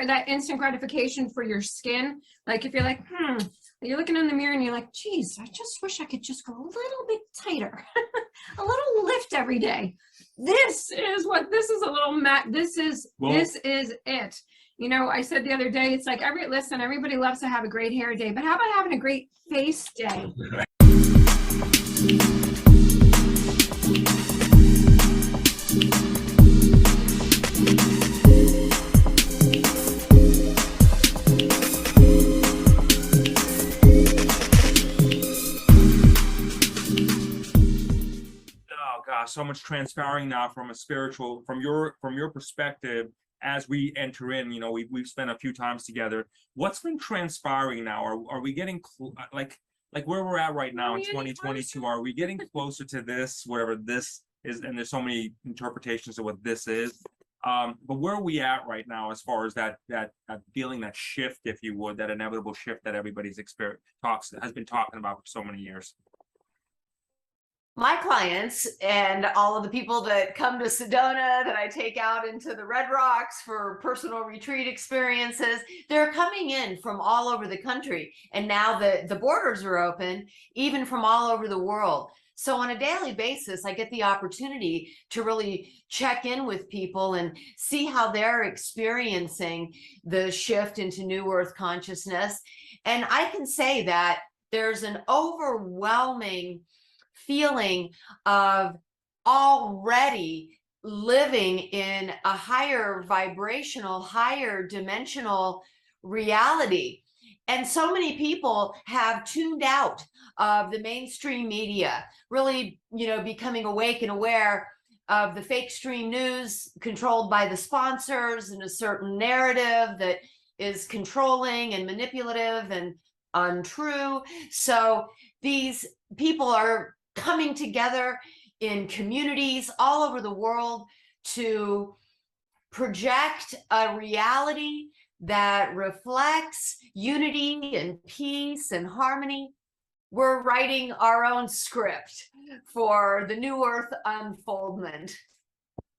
that instant gratification for your skin. Like if you're like, you're looking in the mirror and you're like, geez, I just wish I could just go a little bit tighter, a little lift every day. This is a little mat. This is it. You know, I said the other day, it's like everybody loves to have a great hair day, but how about having a great face day? So much transpiring now from a spiritual, from your perspective, as we enter in, you know, we've spent a few times together. What's been transpiring now? Are we getting like where we're at right now in 2022? Are we getting closer to this, whatever this is? And there's so many interpretations of what this is. But where are we at right now as far as that feeling, that shift, if you would, that inevitable shift that everybody's has been talking about for so many years? My clients and all of the people that come to Sedona that I take out into the Red Rocks for personal retreat experiences, they're coming in from all over the country. And now the borders are open, even from all over the world. So on a daily basis, I get the opportunity to really check in with people and see how they're experiencing the shift into New Earth consciousness. And I can say that there's an overwhelming feeling of already living in a higher vibrational, higher dimensional reality. And so many people have tuned out of the mainstream media, really, you know, becoming awake and aware of the fake stream news controlled by the sponsors and a certain narrative that is controlling and manipulative and untrue. So these people are coming together in communities all over the world to project a reality that reflects unity and peace and harmony. We're writing our own script for the New Earth unfoldment.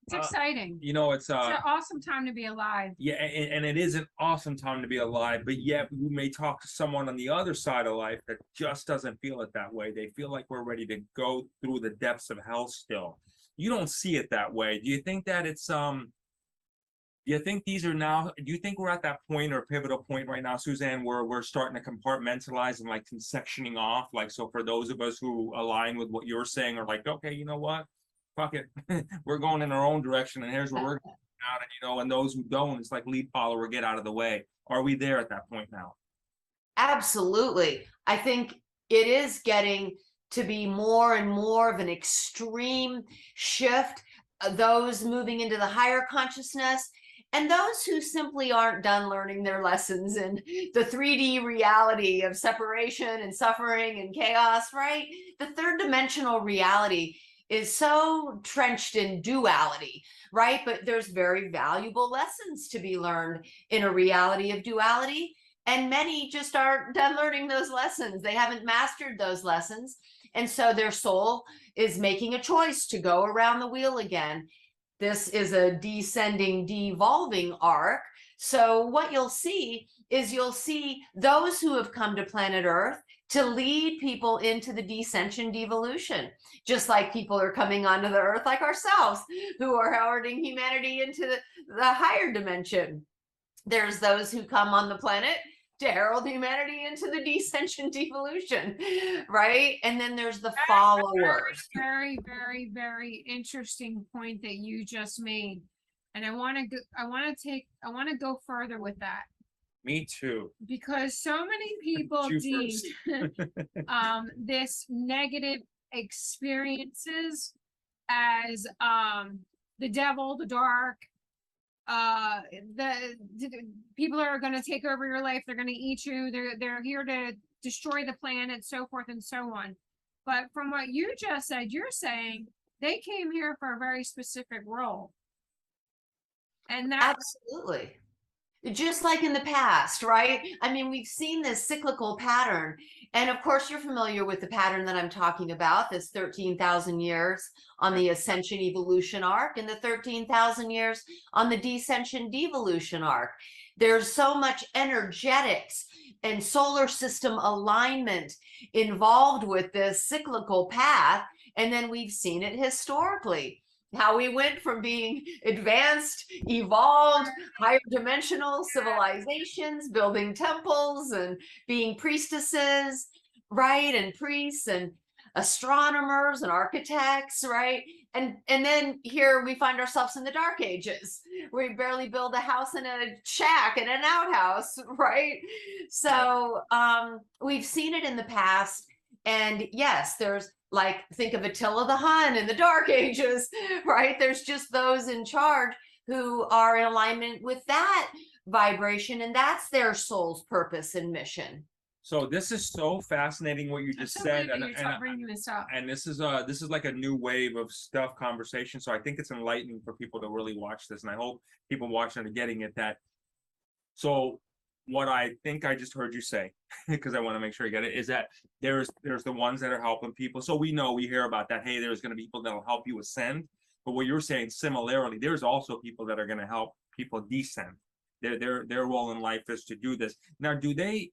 It's exciting. You know, it's an awesome time to be alive. Yeah, and it is an awesome time to be alive, but yet we may talk to someone on the other side of life that just doesn't feel it that way. They feel like we're ready to go through the depths of hell still. You don't see it that way. Do you think that it's do you think these are now, do you think we're at that point or pivotal point right now, Suzanne, where we're starting to compartmentalize and like sectioning off? Like, so for those of us who align with what you're saying are like, okay, you know what? Fuck it. We're going in our own direction, and here's where we're going out. And, you know, and those who don't, it's like lead follower, get out of the way. Are we there at that point now? Absolutely. I think it is getting to be more and more of an extreme shift. Those moving into the higher consciousness, and those who simply aren't done learning their lessons in the 3D reality of separation and suffering and chaos, right? The third dimensional reality is so trenched in duality, right? But there's very valuable lessons to be learned in a reality of duality. And many just aren't done learning those lessons. They haven't mastered those lessons. And so their soul is making a choice to go around the wheel again. This is a descending, devolving arc. So what you'll see is those who have come to planet Earth to lead people into the descension devolution, just like people are coming onto the earth like ourselves, who are heralding humanity into the higher dimension. There's those who come on the planet to herald humanity into the descension devolution, right? And then there's the followers. Very, very, very interesting point that you just made. And I want to go further with that. Me too. Because so many people deem this negative experiences as the devil, the dark. The people are going to take over your life. They're going to eat you. They're here to destroy the planet, so forth and so on. But from what you just said, you're saying they came here for a very specific role. And that absolutely. just like in the past, right? I mean, we've seen this cyclical pattern. And of course, you're familiar with the pattern that I'm talking about, this 13,000 years on the Ascension evolution arc and the 13,000 years on the Descension devolution arc. There's so much energetics and solar system alignment involved with this cyclical path. And then we've seen it historically. How we went from being advanced, evolved, higher dimensional civilizations, building temples and being priestesses, right? And priests and astronomers and architects, right? And then here we find ourselves in the dark ages. We barely build a house and a shack and an outhouse, right? So we've seen it in the past. And yes, there's like, think of Attila the Hun in the Dark Ages, right? There's just those in charge who are in alignment with that vibration, and that's their soul's purpose and mission. So this is so fascinating what you just said, Bringing this up. and this is like a new wave of stuff conversation. So I think it's enlightening for people to really watch this, and I hope people watching are getting it. That so what I think I just heard you say, because I want to make sure you get it, is that there's the ones that are helping people. So we hear about that. Hey, there's going to be people that'll help you ascend. But what you're saying, similarly, there's also people that are going to help people descend. Their role in life is to do this. Now, do they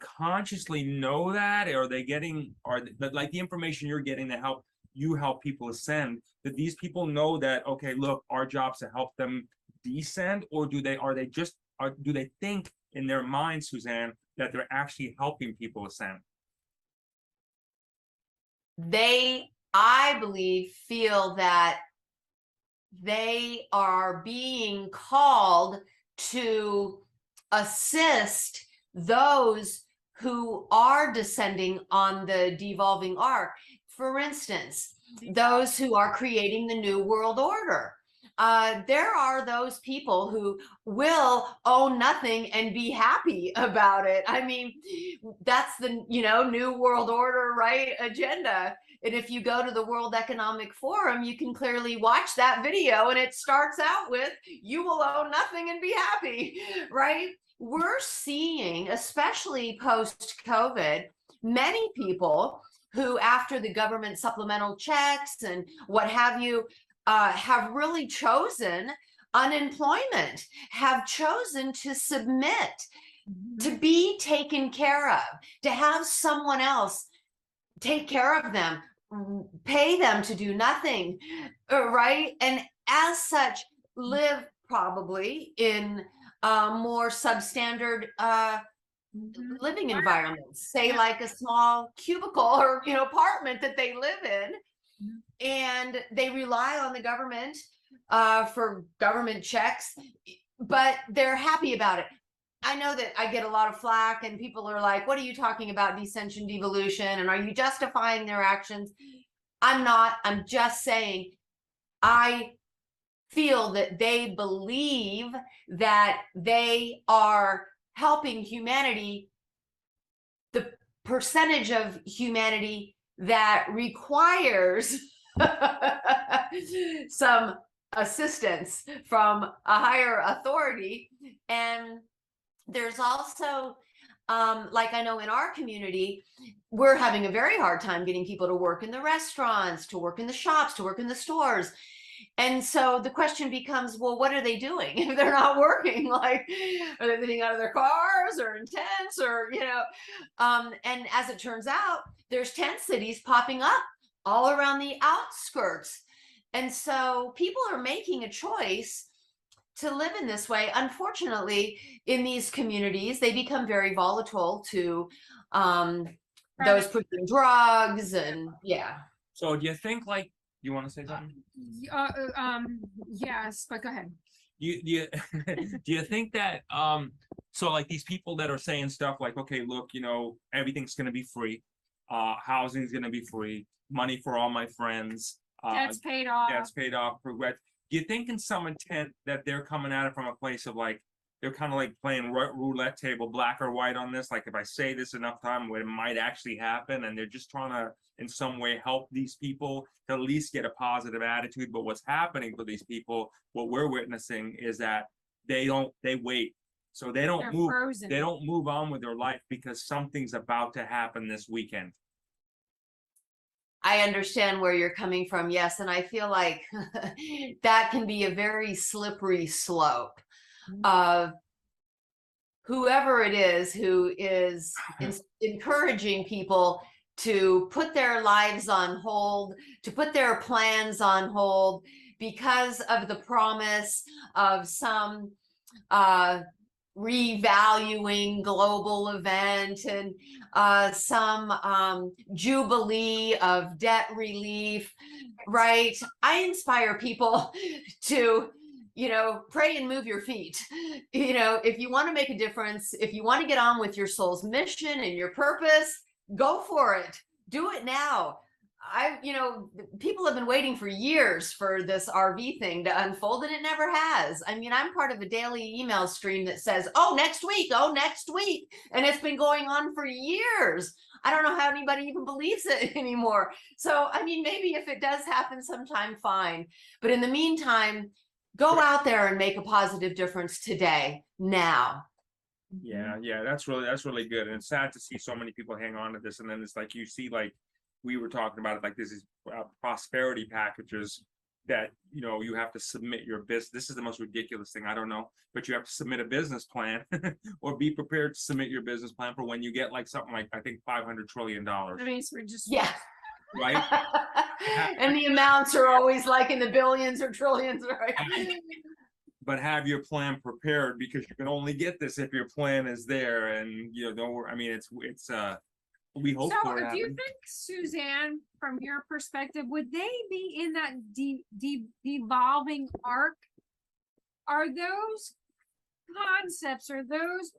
consciously know that, or are they getting, like the information you're getting to help people ascend? That these people know that, okay, look, our job's to help them descend, or do they think in their mind, Suzanne, that they're actually helping people ascend? They, I believe, feel that they are being called to assist those who are descending on the devolving arc. For instance, those who are creating the new world order. There are those people who will own nothing and be happy about it. I mean, that's the, new world order, right, agenda. And if you go to the World Economic Forum, you can clearly watch that video, and it starts out with, you will own nothing and be happy, right? We're seeing, especially post-COVID, many people who, after the government supplemental checks and what have you, have really chosen unemployment, have chosen to submit, to be taken care of, to have someone else take care of them, pay them to do nothing, right? And as such, live probably in more substandard living environments, say like a small cubicle or apartment that they live in. And they rely on the government for government checks, but they're happy about it. I know that I get a lot of flack, and people are like, what are you talking about, descension, devolution? And are you justifying their actions? I'm not. I'm just saying, I feel that they believe that they are helping humanity, the percentage of humanity that requires some assistance from a higher authority. And there's also, like I know in our community, we're having a very hard time getting people to work in the restaurants, to work in the shops, to work in the stores. And so the question becomes, well, what are they doing if they're not working? Like, are they living out of their cars or in tents, or, and as it turns out, there's tent cities popping up all around the outskirts. And so people are making a choice to live in this way. Unfortunately, in these communities, they become very volatile to those pushing drugs and So do you think, like, you want to say something? Yes, but go ahead. Do you think that so like these people that are saying stuff like, okay, look, everything's going to be free, housing's going to be free, money for all my friends, Debt's paid off, progress. Do you think in some intent that they're coming at it from a place of like, they're kind of like playing roulette table, black or white on this? Like, if I say this enough time, it might actually happen, and they're just trying to in some way help these people to at least get a positive attitude. But what's happening for these people, what we're witnessing, is that they wait. So they don't They're move. frozen. They don't move on with their life because something's about to happen this weekend. I understand where you're coming from. Yes. And I feel like that can be a very slippery slope of whoever it is who is encouraging people to put their lives on hold, to put their plans on hold because of the promise of some revaluing global event and some jubilee of debt relief, right? I inspire people to, you know, pray and move your feet. You know, if you want to make a difference, if you want to get on with your soul's mission and your purpose, go for it. Do it now. You know, people have been waiting for years for this RV thing to unfold, and it never has. I mean, I'm part of a daily email stream that says, oh, next week, and it's been going on for years. I don't know how anybody even believes it anymore. So, I mean, maybe if it does happen sometime, fine. But in the meantime, go out there and make a positive difference today, now. Yeah, that's really good. And it's sad to see so many people hang on to this, and then it's like you see, like we were talking about it, like this is prosperity packages that, you know, you have to submit your business. This is the most ridiculous thing, I don't know, but you have to submit a business plan or be prepared to submit your business plan for when you get like something like, I think $500 trillion. I mean, so we're just Yeah. Right. And the amounts are always like in the billions or trillions, right? But have your plan prepared, because you can only get this if your plan is there. And you know, don't worry. I mean, it's we hope for it. So do you think, Suzanne, from your perspective, would they be in that devolving arc? Are those concepts, or those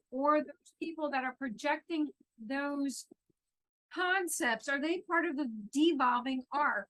people that are projecting those concepts, are they part of the devolving arc?